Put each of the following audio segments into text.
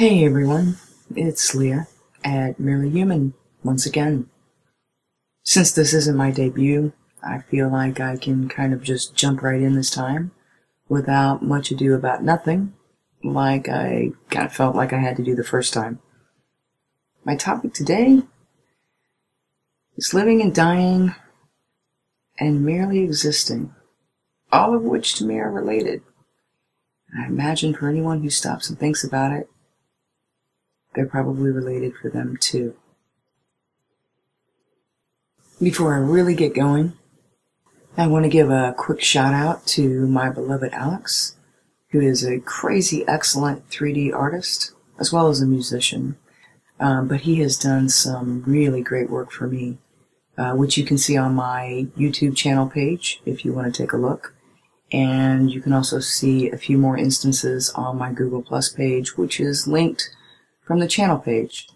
Hey everyone, it's Leah at MerelyHuman once again. Since this isn't my debut, I feel like I can kind of just jump right in this time without much ado about nothing, like I kind of felt like I had to do the first time. My topic today is living and dying and merely existing, all of which to me are related. I imagine for anyone who stops and thinks about it, they're probably related for them too. Before I really get going, I want to give a quick shout out to my beloved Alex, who is a crazy excellent 3D artist as well as a musician. But he has done some really great work for me, which you can see on my YouTube channel page if you want to take a look. And you can also see a few more instances on my Google Plus page, which is linked from the channel page.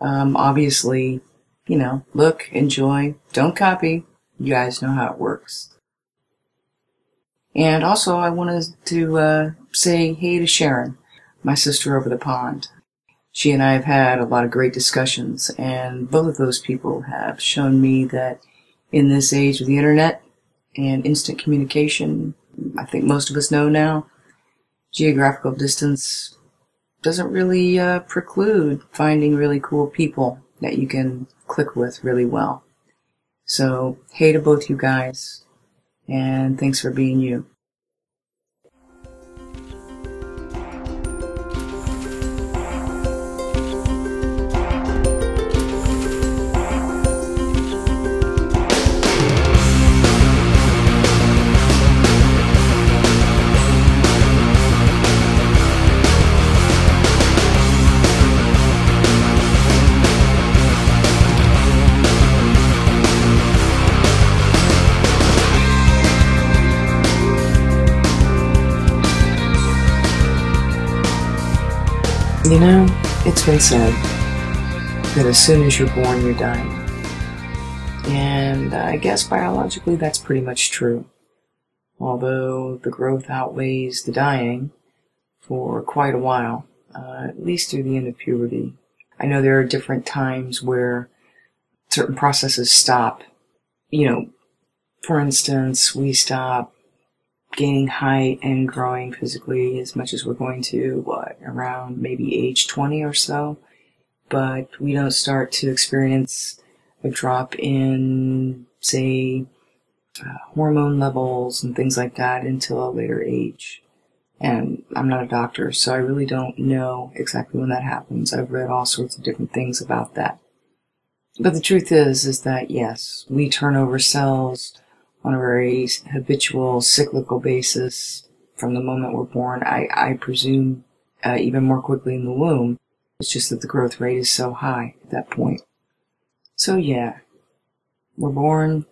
Obviously, look, enjoy, don't copy. You guys know how it works. And also, I wanted to say hey to Sharon, my sister over the pond. She and I have had a lot of great discussions, and both of those people have shown me that in this age of the internet and instant communication, I think most of us know now, geographical distance doesn't really preclude finding really cool people that you can click with really well. So, hey to both you guys, and thanks for being you. You know, it's been said that as soon as you're born, you're dying. And I guess biologically that's pretty much true. Although the growth outweighs the dying for quite a while, at least through the end of puberty. I know there are different times where certain processes stop. For instance, we stop gaining height and growing physically as much as we're going to, around maybe age 20 or so. But we don't start to experience a drop in, say, hormone levels and things like that until a later age. And I'm not a doctor, so I really don't know exactly when that happens. I've read all sorts of different things about that. But the truth is that yes, we turn over cells on a very habitual, cyclical basis from the moment we're born. I presume even more quickly in the womb. It's just that the growth rate is so high at that point. So yeah, we're born,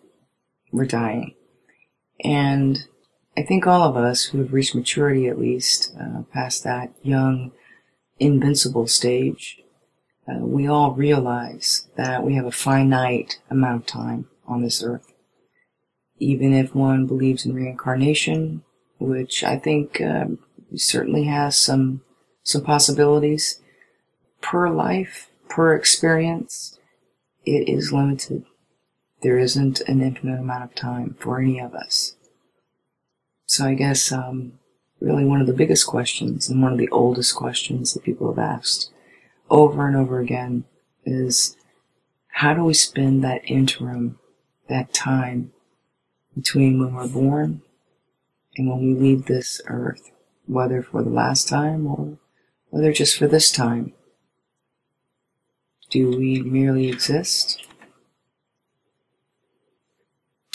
we're dying. And I think all of us who have reached maturity, at least, past that young, invincible stage, we all realize that we have a finite amount of time on this earth. Even if one believes in reincarnation, which I think certainly has some possibilities, per life, per experience, it is limited. There isn't an infinite amount of time for any of us. So I guess really one of the biggest questions and one of the oldest questions that people have asked over and over again is, how do we spend that interim, that time, between when we're born and when we leave this earth, whether for the last time or whether just for this time? Do we merely exist?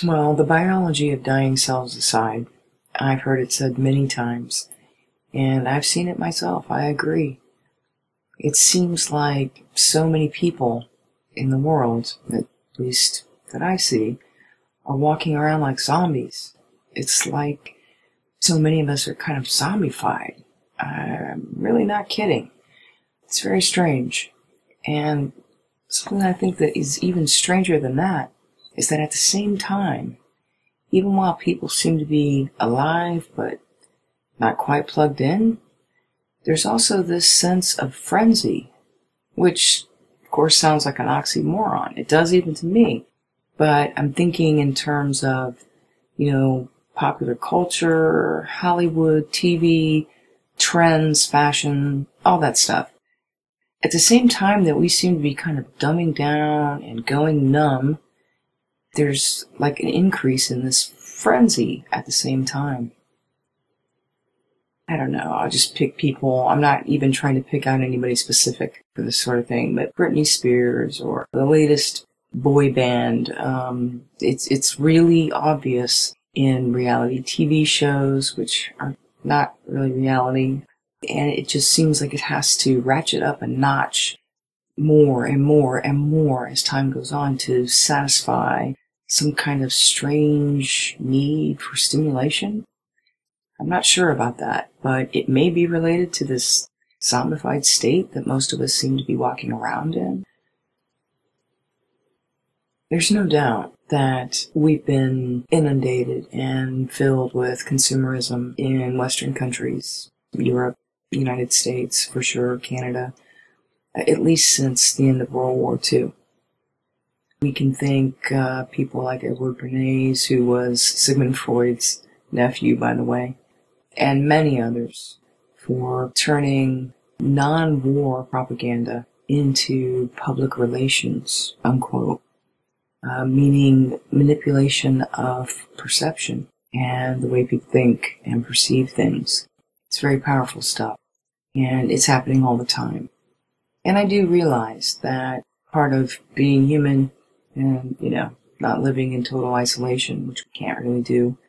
Well, the biology of dying cells aside, I've heard it said many times, and I've seen it myself. I agree. It seems like so many people in the world, at least that I see, are walking around like zombies. It's like so many of us are kind of zombified. I'm really not kidding. It's very strange. And something I think that is even stranger than that is that at the same time, even while people seem to be alive but not quite plugged in, there's also this sense of frenzy, which, of course, sounds like an oxymoron. It does even to me. But I'm thinking in terms of, popular culture, Hollywood, TV, trends, fashion, all that stuff. At the same time that we seem to be kind of dumbing down and going numb, there's like an increase in this frenzy at the same time. I don't know, I'll just pick people. I'm not even trying to pick out anybody specific for this sort of thing, but Britney Spears or the latest boy band. It's really obvious in reality TV shows, which are not really reality. And it just seems like it has to ratchet up a notch more and more and more as time goes on to satisfy some kind of strange need for stimulation. I'm not sure about that, but it may be related to this zombified state that most of us seem to be walking around in. There's no doubt that we've been inundated and filled with consumerism in Western countries, Europe, United States, for sure, Canada, at least since the end of World War II. We can thank people like Edward Bernays, who was Sigmund Freud's nephew, by the way, and many others for turning non-war propaganda into public relations, unquote. Meaning manipulation of perception and the way people think and perceive things. It's very powerful stuff, and it's happening all the time. And I do realize that part of being human and, not living in total isolation, which we can't really do,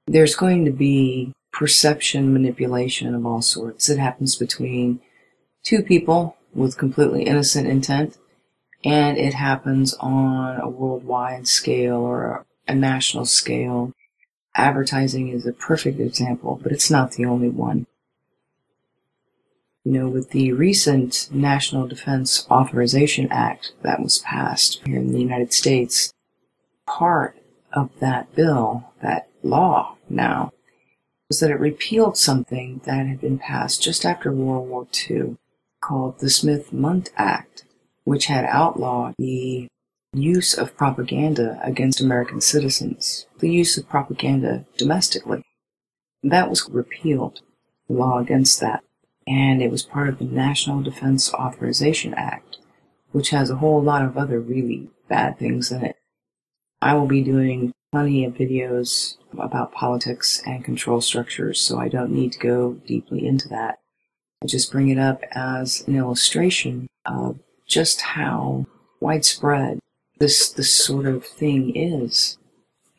there's going to be perception manipulation of all sorts. It happens between two people with completely innocent intent, and it happens on a worldwide scale or a national scale. Advertising is a perfect example, but it's not the only one. With the recent National Defense Authorization Act that was passed here in the United States, part of that bill, that law now, was that it repealed something that had been passed just after World War II called the Smith-Mundt Act, which had outlawed the use of propaganda against American citizens, the use of propaganda domestically. That was repealed, the law against that, and it was part of the National Defense Authorization Act, which has a whole lot of other really bad things in it. I will be doing plenty of videos about politics and control structures, so I don't need to go deeply into that. I just bring it up as an illustration of just how widespread this sort of thing is.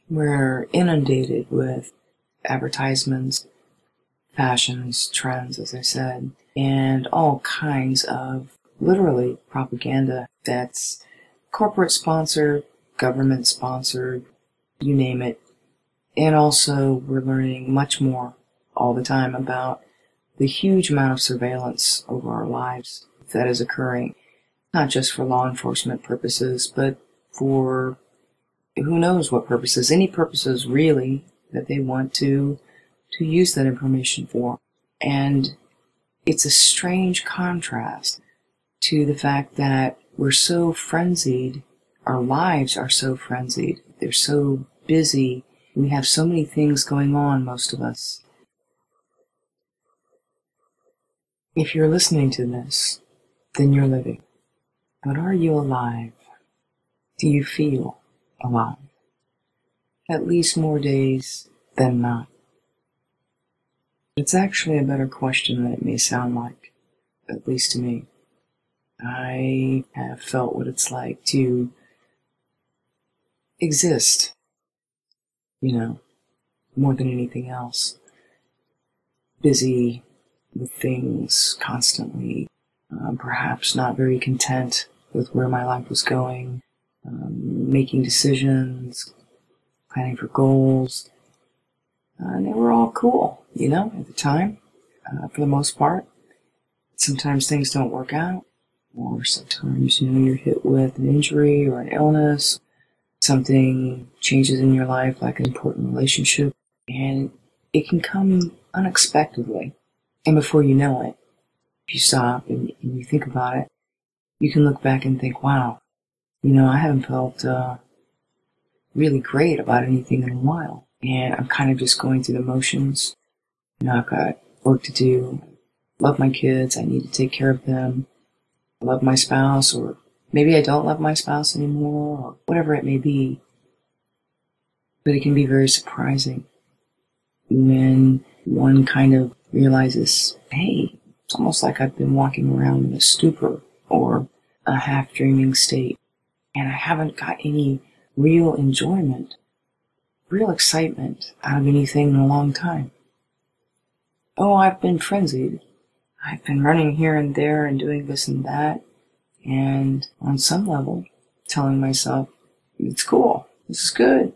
We're inundated with advertisements, fashions, trends, as I said, and all kinds of literally propaganda that's corporate sponsored, government sponsored, you name it. And also we're learning much more all the time about the huge amount of surveillance over our lives that is occurring, not just for law enforcement purposes, but for who knows what purposes, any purposes really that they want to use that information for. And it's a strange contrast to the fact that we're so frenzied, our lives are so frenzied, they're so busy, we have so many things going on, most of us. If you're listening to this, then you're living. But are you alive? Do you feel alive? At least more days than not. It's actually a better question than it may sound like, at least to me. I have felt what it's like to exist, more than anything else. Busy with things constantly, perhaps not very content with where my life was going, making decisions, planning for goals, and they were all cool, at the time, for the most part. Sometimes things don't work out, or sometimes, you're hit with an injury or an illness, something changes in your life, like an important relationship, and it can come unexpectedly. And before you know it, if you stop and you think about it, you can look back and think, wow, I haven't felt really great about anything in a while. And I'm kind of just going through the motions. I've got work to do. I love my kids. I need to take care of them. I love my spouse, or maybe I don't love my spouse anymore, or whatever it may be. But it can be very surprising when one kind of realizes, hey, it's almost like I've been walking around in a stupor or a half-dreaming state, and I haven't got any real enjoyment, real excitement out of anything in a long time. Oh, I've been frenzied. I've been running here and there and doing this and that, and on some level, telling myself, it's cool, this is good.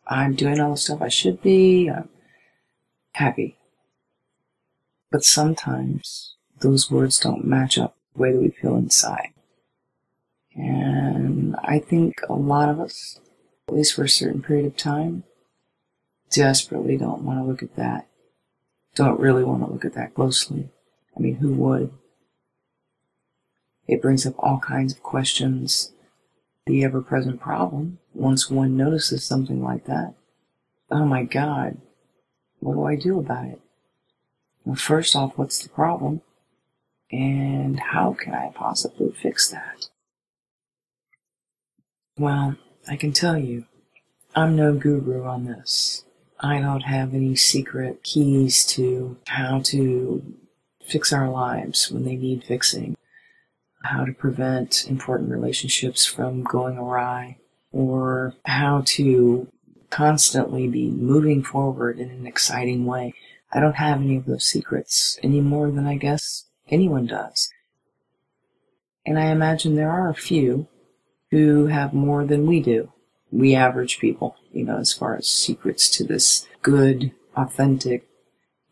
I'm doing all the stuff I should be, I'm happy. But sometimes those words don't match up the way that we feel inside. And I think a lot of us, at least for a certain period of time, desperately don't want to look at that. Don't really want to look at that closely. I mean, who would? It brings up all kinds of questions. The ever-present problem, once one notices something like that, oh my God, what do I do about it? Well, first off, what's the problem? And how can I possibly fix that? Well, I can tell you, I'm no guru on this. I don't have any secret keys to how to fix our lives when they need fixing, how to prevent important relationships from going awry, or how to constantly be moving forward in an exciting way. I don't have any of those secrets any more than I guess anyone does. And I imagine there are a few who have more than we do. We average people, as far as secrets to this good, authentic,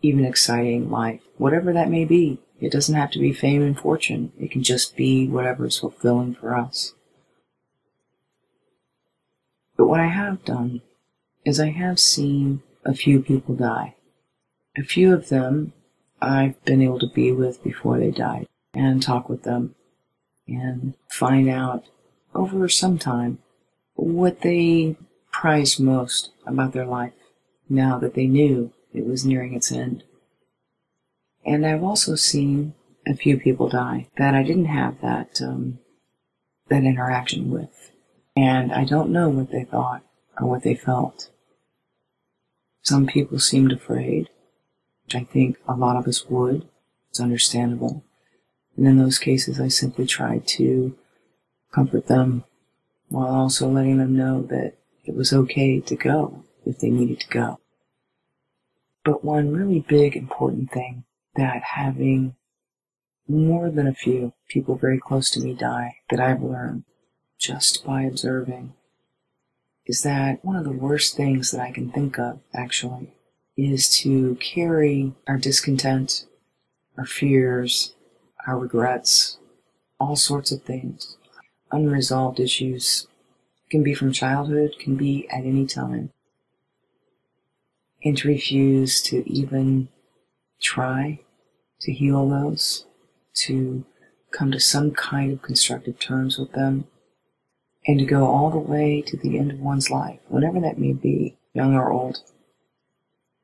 even exciting life. Whatever that may be. It doesn't have to be fame and fortune. It can just be whatever is fulfilling for us. But what I have done is I have seen a few people die. A few of them I've been able to be with before they died and talk with them and find out over some time what they prized most about their life now that they knew it was nearing its end. And I've also seen a few people die that I didn't have that interaction with. And I don't know what they thought or what they felt. Some people seemed afraid, which I think a lot of us would. It's understandable. And in those cases, I simply tried to comfort them while also letting them know that it was okay to go if they needed to go. But one really big, important thing that having more than a few people very close to me die that I've learned just by observing is that one of the worst things that I can think of, actually, is to carry our discontent, our fears, our regrets, all sorts of things, unresolved issues, can be from childhood, can be at any time, and to refuse to even try to heal those, to come to some kind of constructive terms with them, and to go all the way to the end of one's life, whatever that may be, young or old,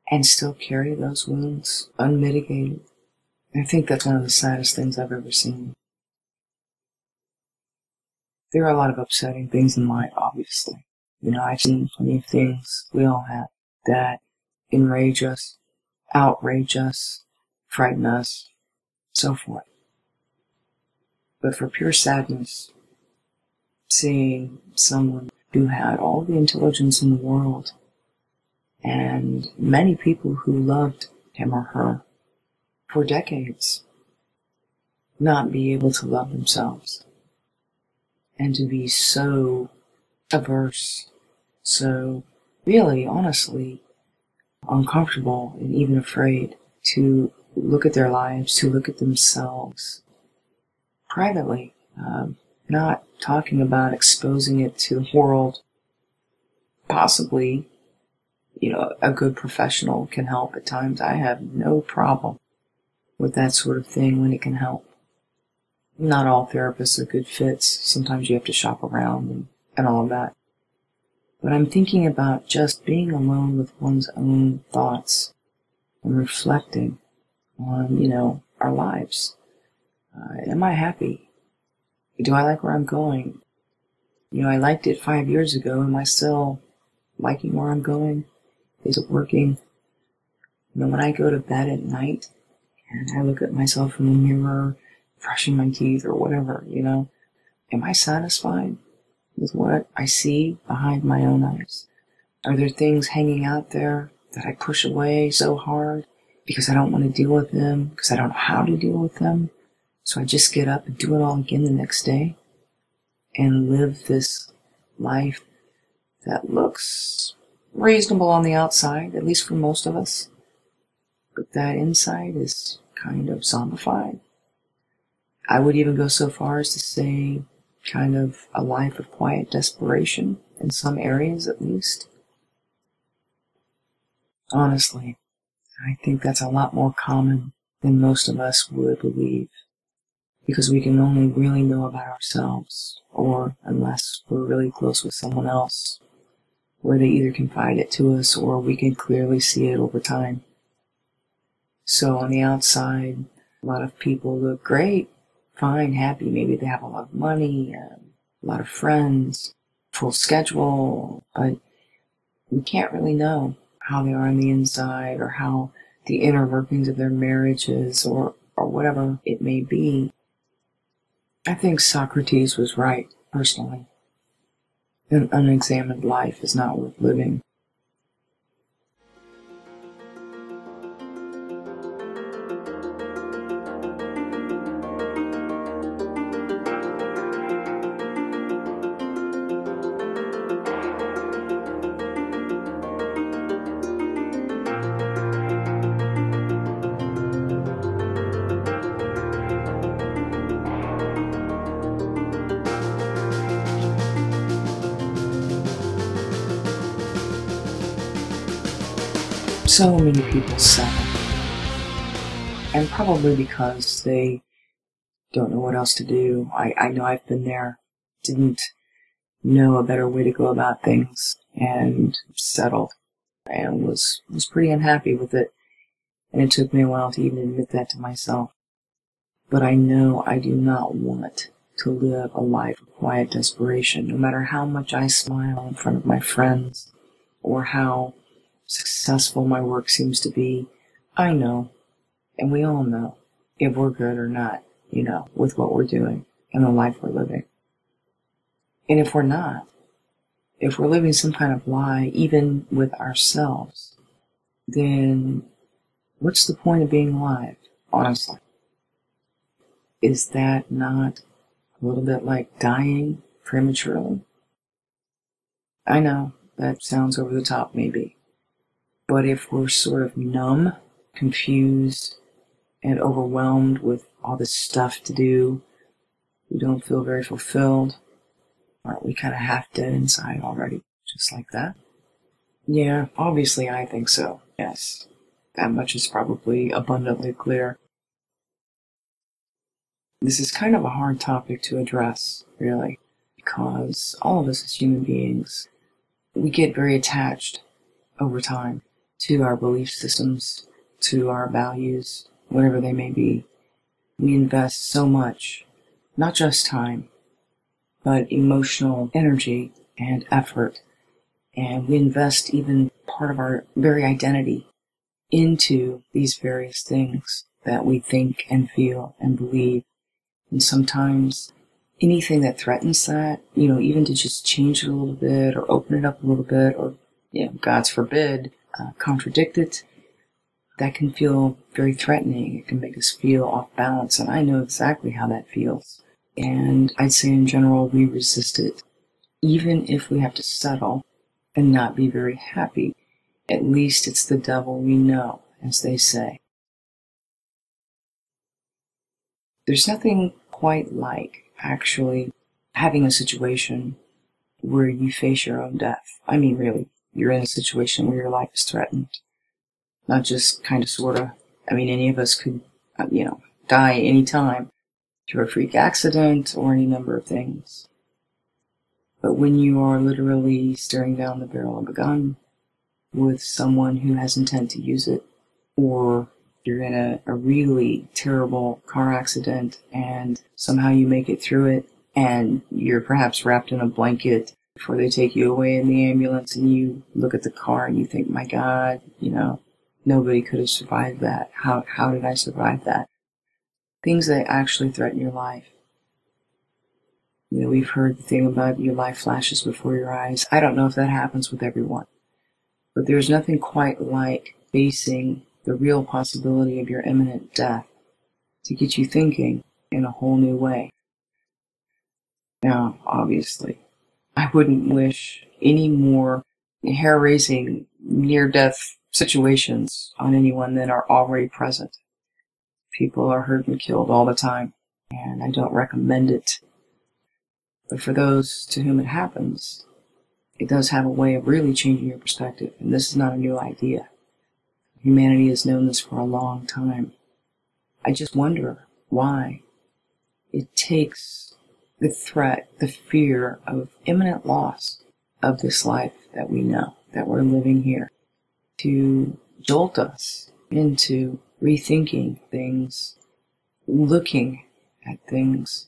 and still carry those wounds unmitigated. I think that's one of the saddest things I've ever seen. There are a lot of upsetting things in life, obviously. I've seen plenty of things, we all have, that enrage us, outrage us, frighten us, so forth. But for pure sadness, seeing someone who had all the intelligence in the world and many people who loved him or her for decades not be able to love themselves and to be so averse, so really, honestly, uncomfortable and even afraid to look at their lives, to look at themselves privately, not talking about exposing it to the world. Possibly, a good professional can help at times. I have no problem with that sort of thing when it can help. Not all therapists are good fits. Sometimes you have to shop around and all of that. But I'm thinking about just being alone with one's own thoughts and reflecting on, our lives. Am I happy? Do I like where I'm going? I liked it 5 years ago. Am I still liking where I'm going? Is it working? When I go to bed at night and I look at myself in the mirror, brushing my teeth or whatever, am I satisfied with what I see behind my own eyes? Are there things hanging out there that I push away so hard because I don't want to deal with them, because I don't know how to deal with them? So I just get up and do it all again the next day and live this life that looks reasonable on the outside, at least for most of us, but that inside is kind of zombified. I would even go so far as to say kind of a life of quiet desperation, in some areas at least. Honestly, I think that's a lot more common than most of us would believe, because we can only really know about ourselves, or unless we're really close with someone else, where they either confide it to us or we can clearly see it over time. So on the outside, a lot of people look great, fine, happy. Maybe they have a lot of money, a lot of friends, full schedule, but we can't really know how they are on the inside or how the inner workings of their marriage is or whatever it may be. I think Socrates was right, personally. An unexamined life is not worth living. So many people settle, and probably because they don't know what else to do. I know I've been there, didn't know a better way to go about things, and settled, and was pretty unhappy with it, and it took me a while to even admit that to myself. But I know I do not want to live a life of quiet desperation, no matter how much I smile in front of my friends, or how successful my work seems to be. I know, and we all know, if we're good or not, with what we're doing and the life we're living. And if we're not, if we're living some kind of lie, even with ourselves, then what's the point of being alive, honestly? Is that not a little bit like dying prematurely? I know, that sounds over the top maybe. But if we're sort of numb, confused, and overwhelmed with all this stuff to do, we don't feel very fulfilled, aren't we kind of half dead inside already, just like that? Yeah, obviously I think so, yes. That much is probably abundantly clear. This is kind of a hard topic to address, really, because all of us as human beings, we get very attached over time to our belief systems, to our values, whatever they may be. We invest so much, not just time, but emotional energy and effort, and we invest even part of our very identity into these various things that we think and feel and believe. And sometimes anything that threatens that, even to just change it a little bit or open it up a little bit or, God's forbid, contradict it, that can feel very threatening. It can make us feel off balance, and I know exactly how that feels. And I'd say in general, we resist it. Even if we have to settle and not be very happy, at least it's the devil we know, as they say. There's nothing quite like actually having a situation where you face your own death. I mean, really, you're in a situation where your life is threatened. Not just kind of, sort of. I mean, any of us could die anytime through a freak accident or any number of things. But when you are literally staring down the barrel of a gun with someone who has intent to use it, or you're in a really terrible car accident and somehow you make it through it and you're perhaps wrapped in a blanket before they take you away in the ambulance, and you look at the car and you think, my God, nobody could have survived that. How did I survive that? Things that actually threaten your life. We've heard the thing about your life flashes before your eyes. I don't know if that happens with everyone, but there's nothing quite like facing the real possibility of your imminent death to get you thinking in a whole new way. Now, obviously, I wouldn't wish any more hair-raising near-death situations on anyone than are already present. People are hurt and killed all the time, and I don't recommend it. But for those to whom it happens, it does have a way of really changing your perspective, and this is not a new idea. Humanity has known this for a long time. I just wonder why it takes the threat, the fear of imminent loss of this life that we know, that we're living here, to jolt us into rethinking things, looking at things,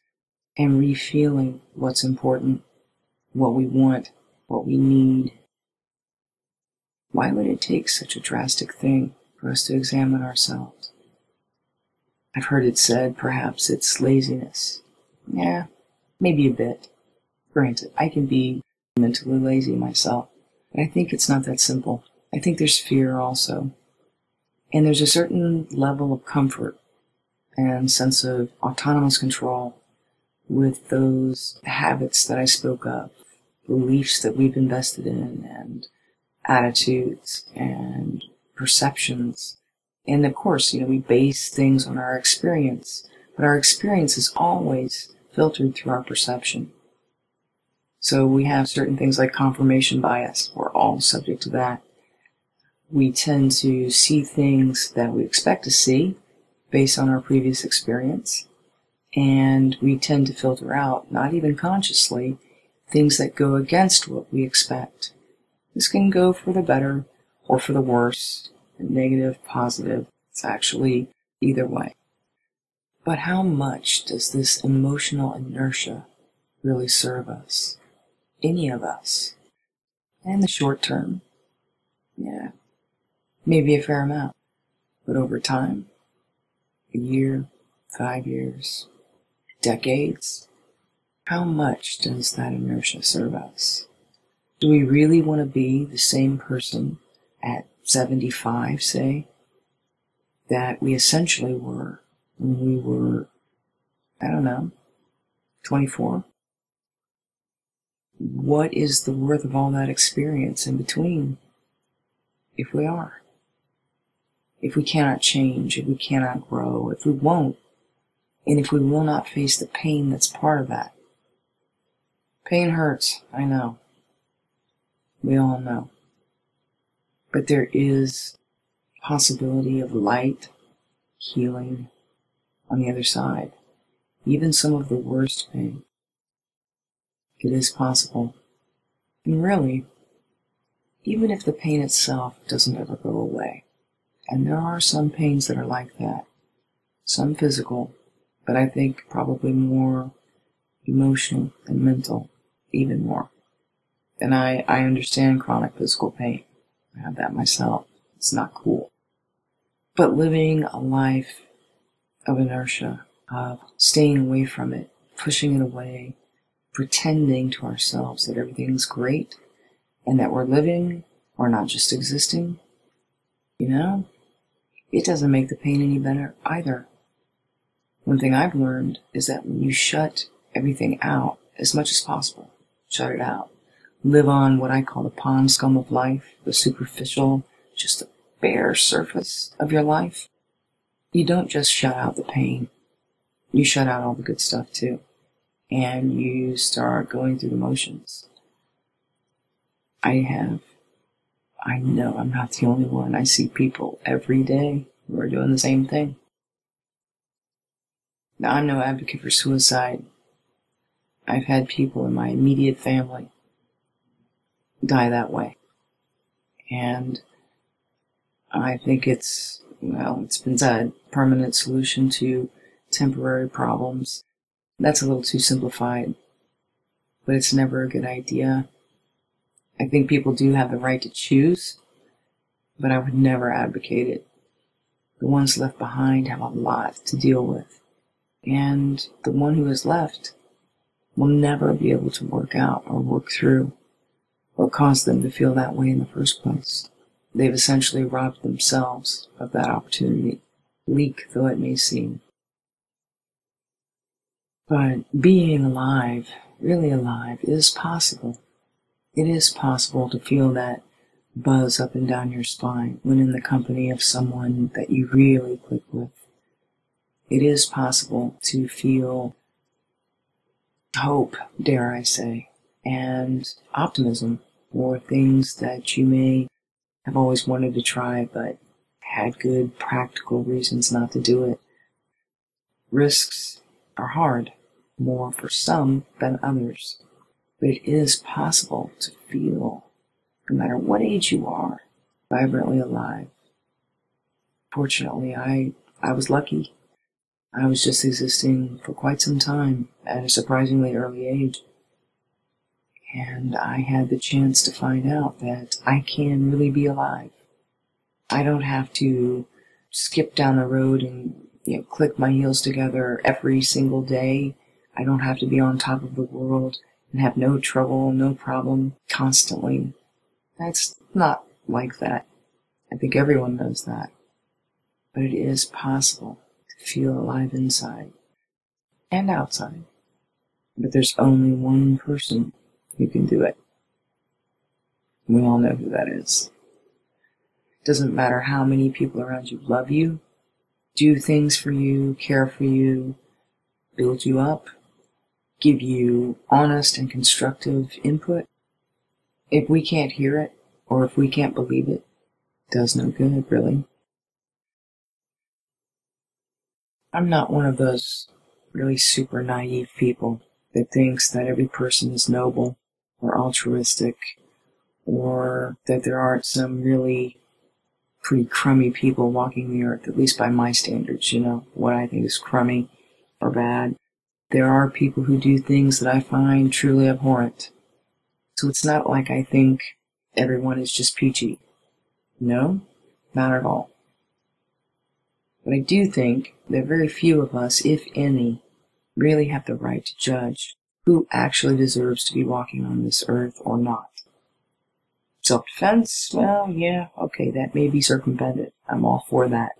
and re-feeling what's important, what we want, what we need. Why would it take such a drastic thing for us to examine ourselves? I've heard it said perhaps it's laziness. Yeah, maybe a bit. Granted, I can be mentally lazy myself, but I think it's not that simple. I think there's fear also. And there's a certain level of comfort and sense of autonomous control with those habits that I spoke of, beliefs that we've invested in, and attitudes and perceptions. And of course, we base things on our experience, but our experience is always filtered through our perception. So we have certain things like confirmation bias. We're all subject to that. We tend to see things that we expect to see based on our previous experience. And we tend to filter out, not even consciously, things that go against what we expect. This can go for the better or for the worse, negative, positive. It's actually either way. But how much does this emotional inertia really serve us? Any of us? In the short term, yeah, maybe a fair amount. But over time, a year, 5 years, decades, how much does that inertia serve us? Do we really want to be the same person at 75, say, that we essentially were when we were, 24? What is the worth of all that experience in between, if we are? If we cannot change, if we cannot grow, if we won't, and if we will not face the pain that's part of that. Pain hurts, I know. We all know. But there is possibility of light, healing on the other side. Even some of the worst pain. It is possible. And really, even if the pain itself doesn't ever go away, and there are some pains that are like that, some physical, but I think probably more emotional and mental, even more. And I understand chronic physical pain. I have that myself. It's not cool. But living a life of inertia, of staying away from it, pushing it away, pretending to ourselves that everything's great and that we're living or not just existing, it doesn't make the pain any better either. One thing I've learned is that when you shut everything out as much as possible, shut it out, live on what I call the pond scum of life, the superficial, just the bare surface of your life, you don't just shut out the pain. You shut out all the good stuff too. And you start going through the motions. I know I'm not the only one. I see people every day who are doing the same thing. Now, I'm no advocate for suicide. I've had people in my immediate family die that way. And I think it's been said, permanent solution to temporary problems. That's a little too simplified, but it's never a good idea. I think people do have the right to choose, but I would never advocate it. The ones left behind have a lot to deal with, and the one who is left will never be able to work out or work through what caused them to feel that way in the first place. They've essentially robbed themselves of that opportunity, bleak though it may seem. But being alive, really alive, is possible. It is possible to feel that buzz up and down your spine when in the company of someone that you really click with. It is possible to feel hope, dare I say, and optimism for things that you may have always wanted to try but had good practical reasons not to do it. Risks are hard, more for some than others, but it is possible to feel, no matter what age you are, vibrantly alive. Fortunately, I was lucky. I was just existing for quite some time at a surprisingly early age. And I had the chance to find out that I can really be alive. I don't have to skip down the road and click my heels together every single day. I don't have to be on top of the world and have no trouble, no problem constantly. That's not like that. I think everyone knows that. But it is possible to feel alive inside and outside. But there's only one person who can do it. We all know who that is. It doesn't matter how many people around you love you, do things for you, care for you, build you up, give you honest and constructive input. If we can't hear it, or if we can't believe it, it does no good, really. I'm not one of those really super naive people that thinks that every person is noble or altruistic, or that there aren't some really pretty crummy people walking the earth, at least by my standards, what I think is crummy or bad. There are people who do things that I find truly abhorrent. So it's not like I think everyone is just peachy. No, not at all. But I do think that very few of us, if any, really have the right to judge who actually deserves to be walking on this earth or not. Self-defense? Well, yeah, okay, that may be circumvented. I'm all for that.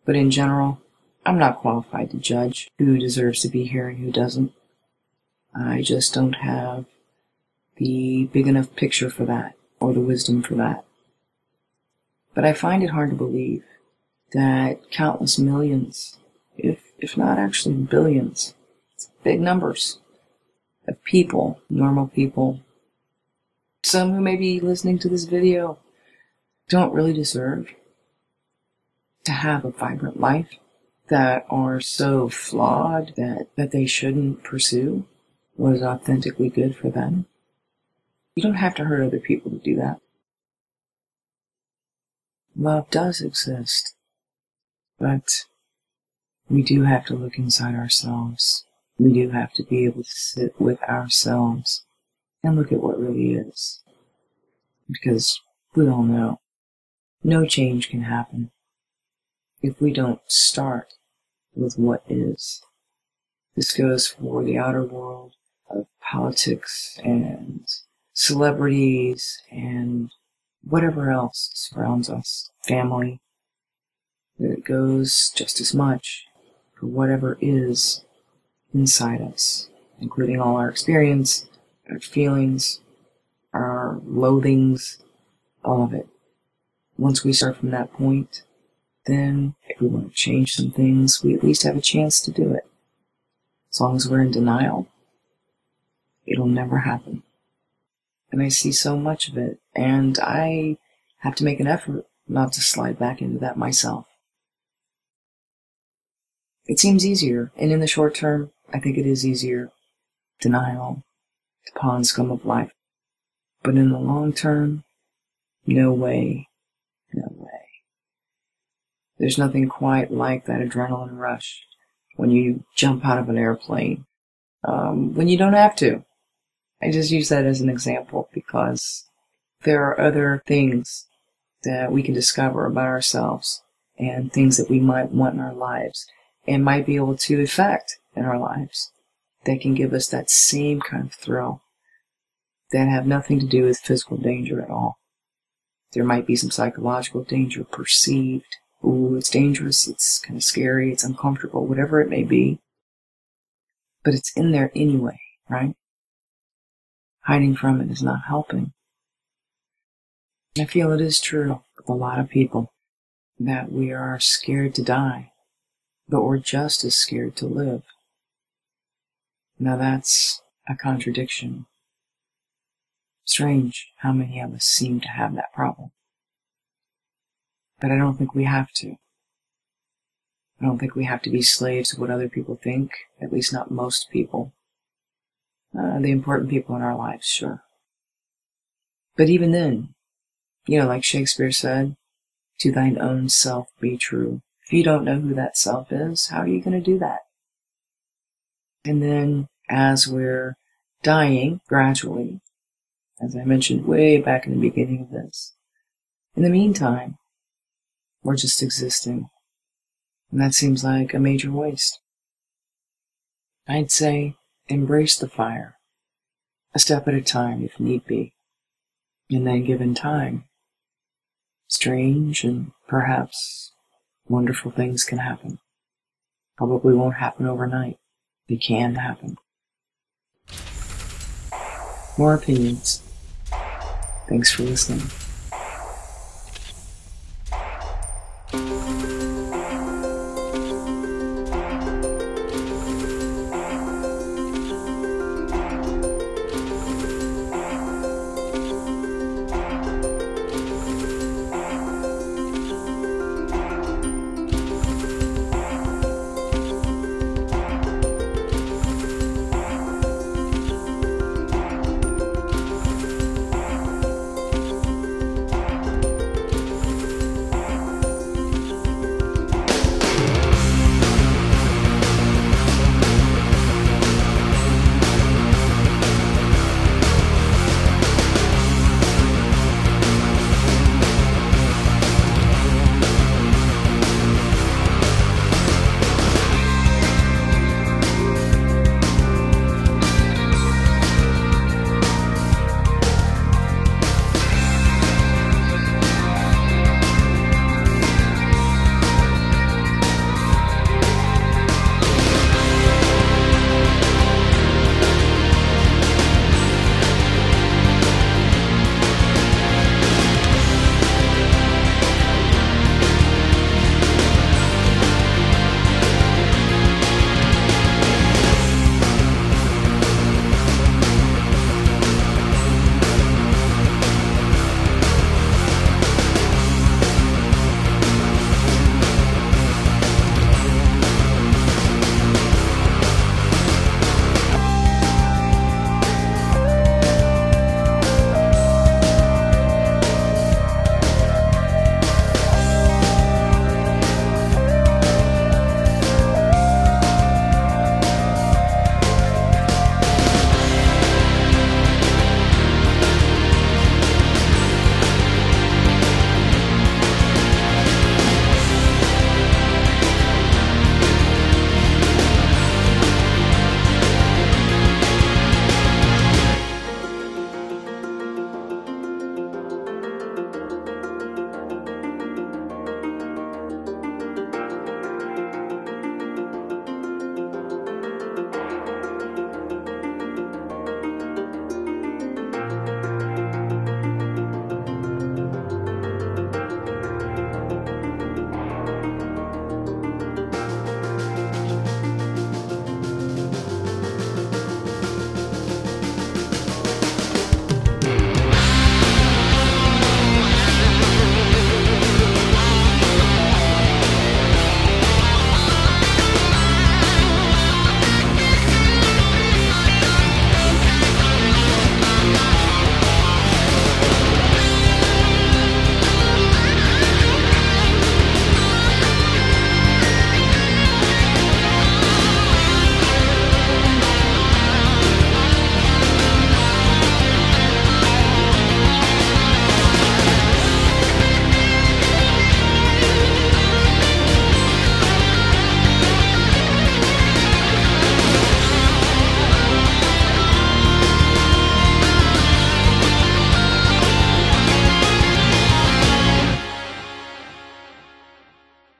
But in general, I'm not qualified to judge who deserves to be here and who doesn't. I just don't have the big enough picture for that, or the wisdom for that. But I find it hard to believe that countless millions, if not actually billions, big numbers of people, normal people, some who may be listening to this video, don't really deserve to have a vibrant life, that are so flawed that they shouldn't pursue what is authentically good for them. You don't have to hurt other people to do that. Love does exist, but we do have to look inside ourselves. We do have to be able to sit with ourselves and look at what really is. Because we all know, no change can happen if we don't start with what is. This goes for the outer world of politics and celebrities and whatever else surrounds us, family. It goes just as much for whatever is inside us, including all our experience, our feelings, our loathings, all of it. Once we start from that point, then if we want to change some things, we at least have a chance to do it. As long as we're in denial, it'll never happen. And I see so much of it, and I have to make an effort not to slide back into that myself. It seems easier, and in the short term, I think it is easier. Denial, the pond scum of life. But in the long term, no way, no way. There's nothing quite like that adrenaline rush when you jump out of an airplane, when you don't have to. I just use that as an example because there are other things that we can discover about ourselves and things that we might want in our lives and might be able to affect in our lives that can give us that same kind of thrill that have nothing to do with physical danger at all. There might be some psychological danger perceived. Ooh, it's dangerous, it's kind of scary, it's uncomfortable, whatever it may be. But it's in there anyway, right? Hiding from it is not helping. I feel it is true with a lot of people that we are scared to die, but we're just as scared to live. Now that's a contradiction. Strange how many of us seem to have that problem. But I don't think we have to. I don't think we have to be slaves to what other people think, at least not most people. The important people in our lives, sure. But even then, like Shakespeare said, to thine own self be true. If you don't know who that self is, how are you going to do that? And then, as we're dying gradually, as I mentioned way back in the beginning of this, in the meantime, we're just existing. And that seems like a major waste. I'd say embrace the fire, a step at a time if need be. And then given time, strange and perhaps wonderful things can happen. Probably won't happen overnight. They can happen. More opinions. Thanks for listening.